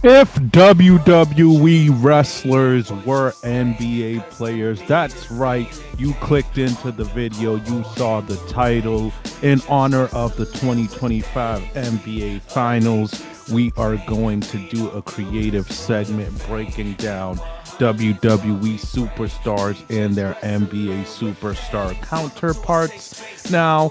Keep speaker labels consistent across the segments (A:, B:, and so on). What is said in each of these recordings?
A: If WWE wrestlers were NBA players, that's right. You clicked into the video, you saw the title. In honor of the 2025 NBA Finals, we are going to do a creative segment breaking down WWE superstars and their NBA superstar counterparts. Now,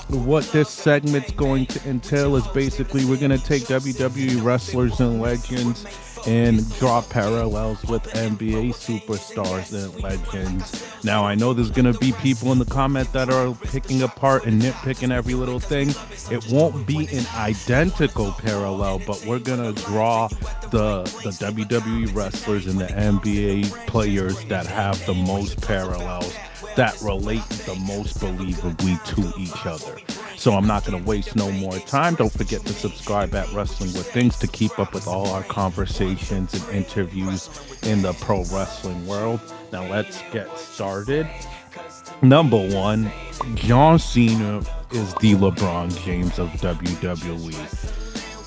A: what this segment's going to entail is basically we're going to take WWE wrestlers and legends and draw parallels with NBA superstars and legends. Now, I know there's going to be people in the comment that are picking apart and nitpicking every little thing. It won't be an identical parallel, but we're going to draw the WWE wrestlers and the NBA players that have the most parallels that relate the most believably to each other. So I'm not going to waste no more time. Don't forget to subscribe at Wrestling with Things to keep up with all our conversations and interviews in the pro wrestling world. Now let's get started. Number one, John Cena is the LeBron James of WWE.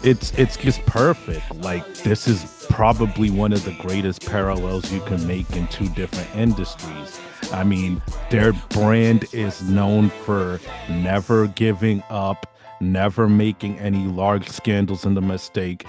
A: It's just perfect. Like, this is probably one of the greatest parallels you can make in two different industries. I mean, their brand is known for never giving up, never making any large scandals in the mistake.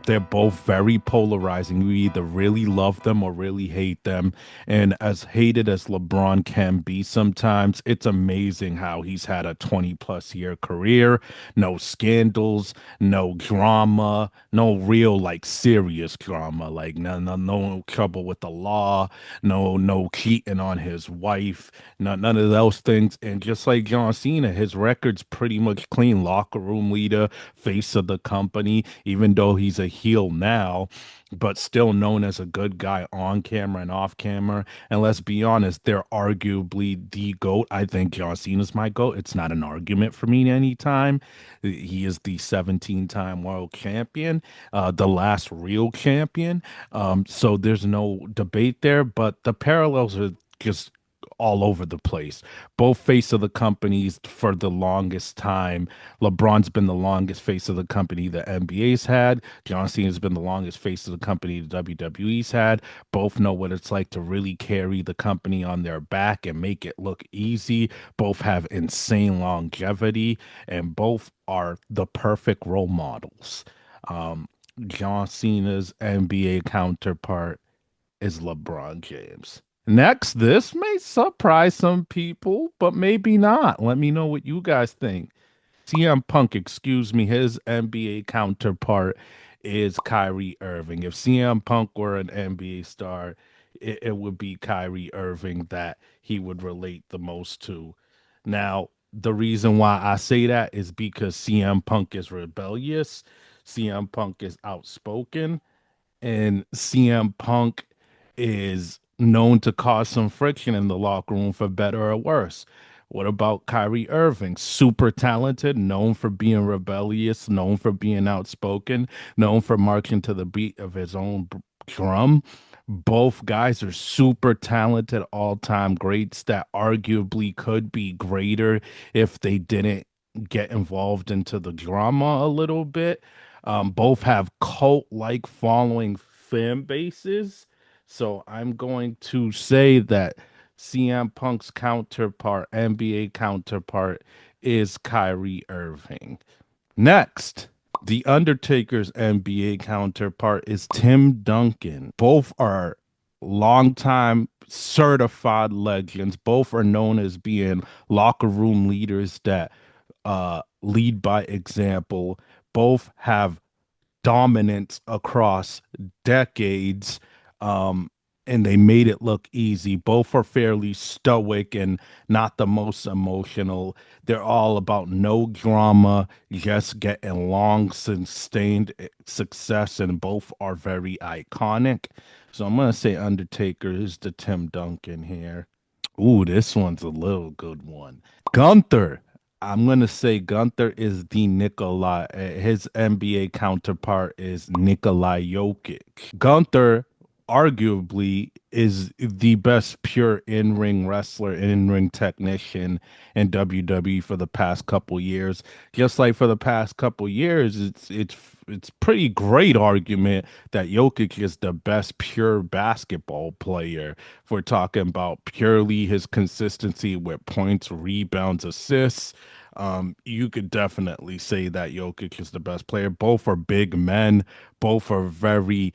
A: They're both very polarizing. You either really love them or really hate them. And as hated as LeBron can be sometimes, it's amazing how he's had a 20 plus year career, no scandals, no drama, no real like serious drama, like no trouble with the law, no cheating on his wife, none of those things. And just like John Cena, his record's pretty much clean. Locker room leader, face of the company, even though he's a heel now, but still known as a good guy on camera and off camera. And let's be honest, they're arguably the GOAT. I think John Cena's my GOAT. It's not an argument for me anytime. He is the 17-time world champion, the last real champion. So there's no debate there, but the parallels are just all over the place. Both face of the companies for the longest time. LeBron's been the longest face of the company the NBA's had. John Cena's been the longest face of the company the WWE's had. Both know what it's like to really carry the company on their back and make it look easy. Both have insane longevity, and both are the perfect role models. John Cena's NBA counterpart is LeBron James. Next, this may surprise some people, but maybe not. Let me know what you guys think. CM Punk, excuse me, his NBA counterpart is Kyrie Irving. If CM Punk were an NBA star, it would be Kyrie Irving that he would relate the most to. Now, the reason why I say that is because CM Punk is rebellious, CM Punk is outspoken, and CM Punk is known to cause some friction in the locker room for better or worse. What about Kyrie Irving? Super talented, known for being rebellious, known for being outspoken, known for marching to the beat of his own drum. Both guys are super talented, all time greats that arguably could be greater if they didn't get involved into the drama a little bit. Both have cult like following fan bases. So I'm going to say that CM Punk's counterpart, NBA counterpart, is Kyrie Irving. Next, The Undertaker's NBA counterpart is Tim Duncan. Both are longtime certified legends. Both are known as being locker room leaders that lead by example. Both have dominance across decades. Um, and they made it look easy. Both are fairly stoic and not the most emotional. They're all about no drama, just getting long, sustained success, and both are very iconic. So I'm gonna say Undertaker is the Tim Duncan here. Ooh, this one's a little good one. Gunther. I'm gonna say Gunther is the Nikolai. His NBA counterpart is Nikolai Jokic. Gunther arguably is the best pure in-ring wrestler, in-ring technician in WWE for the past couple years. Just like for the past couple years, it's pretty great argument that Jokic is the best pure basketball player. If we're talking about purely his consistency with points, rebounds, assists, you could definitely say that Jokic is the best player. Both are big men. Both are very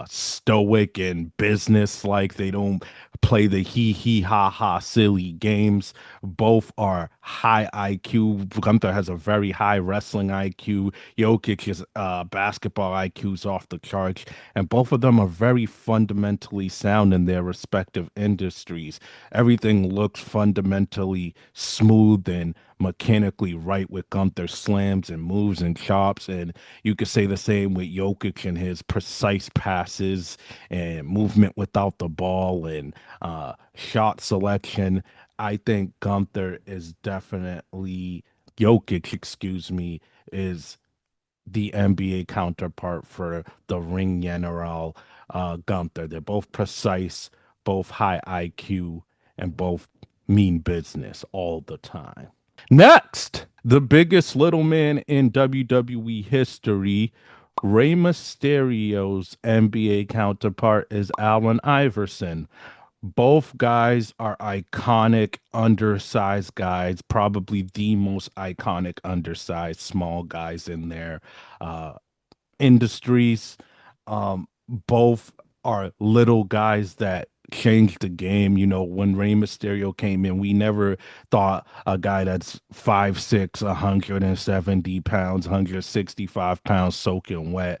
A: stoic and business like. They don't play the hee hee ha ha silly games. Both are high IQ. Gunther has a very high wrestling IQ. Jokic's basketball IQ's off the charts, and both of them are very fundamentally sound in their respective industries. Everything looks fundamentally smooth and mechanically right with Gunther slams and moves and chops, and you could say the same with Jokic and his precise passes and movement without the ball and shot selection. I think Gunther is definitely Jokic, excuse me, is the NBA counterpart for the ring general Gunther. They're both precise, both high IQ, and both mean business all the time. Next, the biggest little man in WWE history, Rey Mysterio's NBA counterpart is Allen Iverson. Both guys are iconic, undersized guys, probably the most iconic, undersized, small guys in their uh, industries. Both are little guys that changed the game. You know, when Rey Mysterio came in, we never thought a guy that's 5'6", 170 pounds, 165 pounds, soaking wet,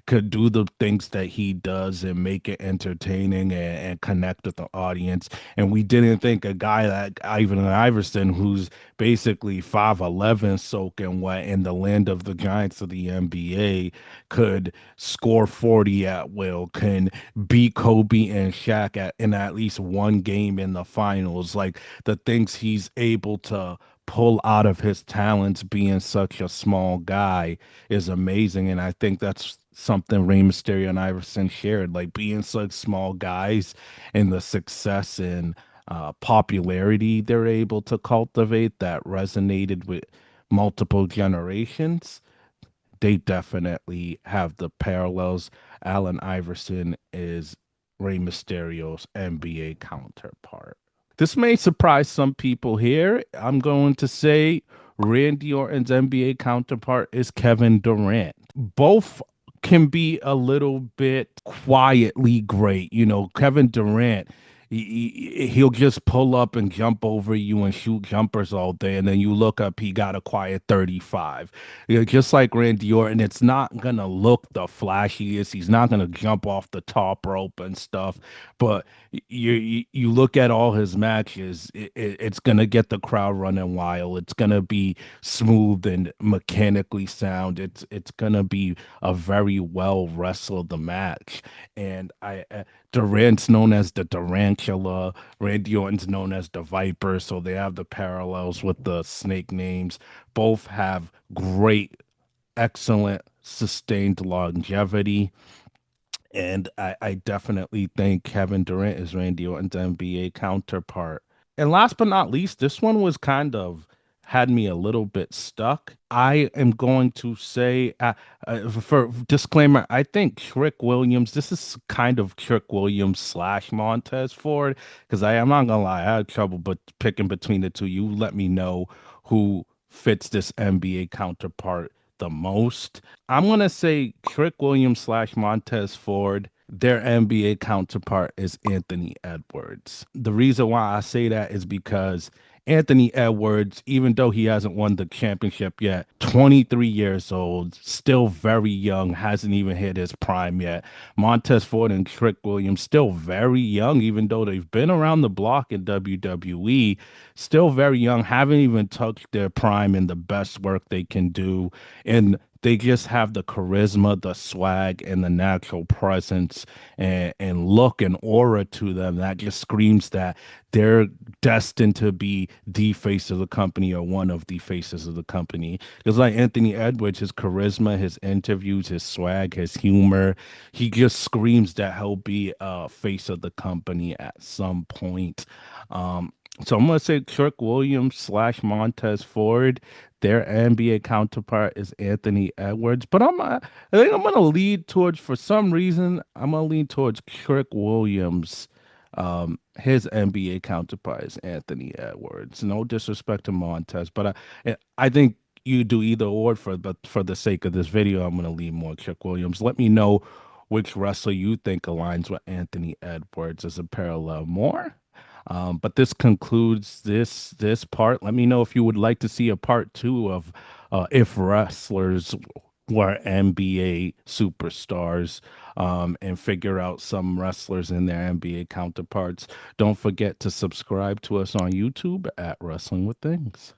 A: could do the things that he does and make it entertaining and connect with the audience. And we didn't think a guy like Ivan Iverson, who's basically 5'11", soaking wet in the land of the giants of the NBA, could score 40 at will, can beat Kobe and Shaq in at least one game in the finals. Like the things he's able to pull out of his talents being such a small guy is amazing. And I think that's something Rey Mysterio and Iverson shared, like being such small guys and the success and popularity they're able to cultivate that resonated with multiple generations. They definitely have the parallels. Allen Iverson is Rey Mysterio's NBA counterpart. This may surprise some people here. I'm going to say Randy Orton's NBA counterpart is Kevin Durant. Both can be a little bit quietly great. You know, Kevin Durant, he'll just pull up and jump over you and shoot jumpers all day. And then you look up, he got a quiet 35. You know, just like Randy Orton, it's not going to look the flashiest. He's not going to jump off the top rope and stuff. But you look at all his matches, it's going to get the crowd running wild. It's going to be smooth and mechanically sound. It's going to be a very well wrestled match. And Durant's known as the Durantula. Randy Orton's known as the Viper, so they have the parallels with the snake names. Both have great, excellent, sustained longevity. And I definitely think Kevin Durant is Randy Orton's NBA counterpart. And last but not least, this one was kind of had me a little bit stuck. I am going to say, for disclaimer, I think Trick Williams, this is kind of Trick Williams slash Montez Ford, because I am not gonna lie, I had trouble but picking between the two. You let me know who fits this NBA counterpart the most. I'm gonna say Trick Williams slash Montez Ford. Their NBA counterpart is Anthony Edwards. The reason why I say that is because Anthony Edwards, even though he hasn't won the championship yet, 23 years old, still very young, hasn't even hit his prime yet. Montez Ford and Trick Williams, still very young, even though they've been around the block in WWE, still very young, haven't even touched their prime in the best work they can do in They just have the charisma, the swag, and the natural presence and look and aura to them that just screams that they're destined to be the face of the company or one of the faces of the company. Just like Anthony Edwards, his charisma, his interviews, his swag, his humor, he just screams that he'll be a face of the company at some point. So I'm gonna say Kirk Williams slash Montez Ford. Their NBA counterpart is Anthony Edwards, but I think I'm gonna lead towards for some reason I'm gonna lean towards Kirk Williams. His NBA counterpart is Anthony Edwards. No disrespect to Montez, but I think you do either or but for the sake of this video, I'm gonna lean more Kirk Williams. Let me know which wrestler you think aligns with Anthony Edwards as a parallel more. But this concludes this part. Let me know if you would like to see a part two of if wrestlers were NBA superstars, and figure out some wrestlers and their NBA counterparts. Don't forget to subscribe to us on YouTube at Wrestling with Things.